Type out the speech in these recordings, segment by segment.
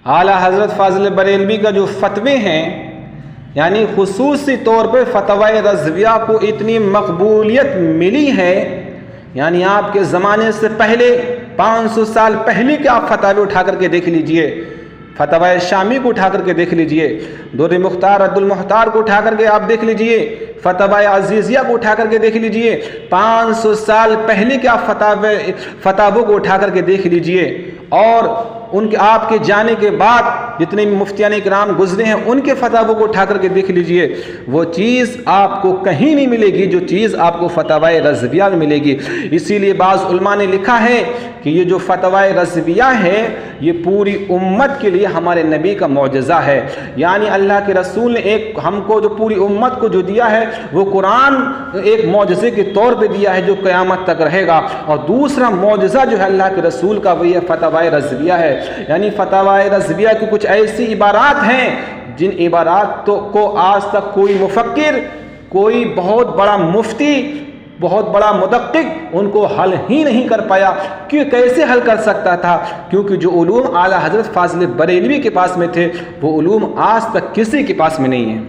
आला हज़रत फ़ाज़िल बरेलवी का जो फतवे हैं, यानी खुसूसी तौर पर फतवा रज़विया को इतनी मकबूलियत मिली है, यानी आपके ज़माने से पहले 500 साल पहले के आप फतवे उठा करके देख लीजिए, फतवा शामी को उठा करके देख लीजिए, दुर्र मुख्तार अब्दुल मुख्तार को उठा करके आप देख लीजिए, फतवा अजीज़िया को उठा करके देख लीजिए, 500 साल पहले के आप फतावों को उठा करके देख लीजिए, और उनके आपके जाने के बाद जितने भी मुफ्तियान इकराम गुजरे हैं उनके फतावों को उठा करके देख लीजिए, वो चीज़ आपको कहीं नहीं मिलेगी जो चीज़ आपको फतवा रज़विया में मिलेगी। इसीलिए बाज़ उलमा ने लिखा है कि ये जो फतवा रज़विया है ये पूरी उम्मत के लिए हमारे नबी का मौजज़ा है, यानी अल्लाह के रसूल ने एक हमको जो पूरी उम्मत को जो दिया है वो कुरान एक मौजज़े के तौर पे दिया है जो क़यामत तक रहेगा, और दूसरा मौजज़ा जो है अल्लाह के रसूल का वही फतवा रज़विया है। यानी फतवा रज़विया की कुछ ऐसी इबारात हैं जिन इबारात को आज तक कोई मुफक्किर, कोई बहुत बड़ा मुफ्ती, बहुत बड़ा मुदक्किक उनको हल ही नहीं कर पाया। क्यों, कैसे हल कर सकता था? क्योंकि जो उलूम आला हज़रत फ़ाज़िल बरेलवी के पास में थे वो उलूम आज तक किसी के पास में नहीं है।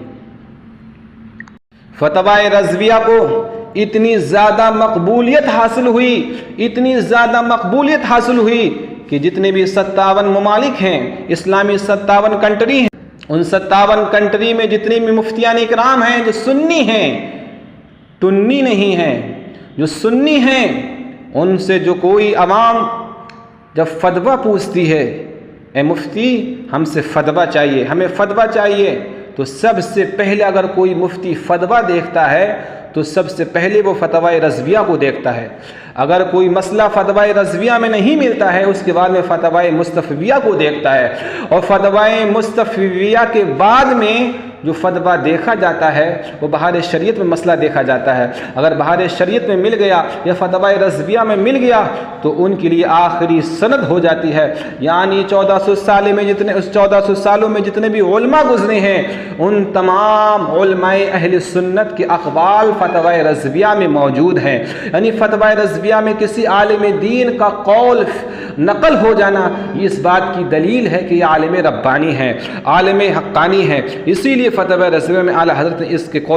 फतवा रज़विया को इतनी ज़्यादा मकबूलियत हासिल हुई, इतनी ज़्यादा मकबूलियत हासिल हुई कि जितने भी 57 ममालिक हैं, इस्लामी 57 कंट्री हैं, उन 57 कंट्री में जितने भी मुफ्तियान इकराम हैं जो सुन्नी हैं, टुन्नी नहीं हैं, जो सुन्नी हैं, उनसे जो कोई अवाम जब फतवा पूछती है, ए मुफ्ती हमसे फतवा चाहिए, हमें फतवा चाहिए, तो सबसे पहले अगर कोई मुफ्ती फतवा देखता है तो सबसे पहले वो फतवा रज़विया को देखता है। अगर कोई मसला फतवा रज़विया में नहीं मिलता है उसके बाद में फतवा मुस्तफ़विया को देखता है, और फतवा मुस्तफ़विया के बाद में जो फतवा देखा जाता है वो बहार शरीयत में मसला देखा जाता है। अगर बहार शरीयत में मिल गया या फतवा रज़विया में मिल गया तो उनके लिए आखिरी सनद हो जाती है। यानी 1400 साल में जितने उस 1400 सालों में जितने भी उलमा गुजरे हैं उन तमाम उलमाए अहले सुन्नत के अक़वाल फतवा रज़विया में मौजूद हैं। यानी फतवा रज़विया में किसी आलिम दीन का कौल नकल हो जाना इस बात की दलील है कि यह आलिम रब्बानी है, आलिम हक़्क़ानी है। इसीलिए फतवा रज़विया में आला हज़रत ने इसके कौल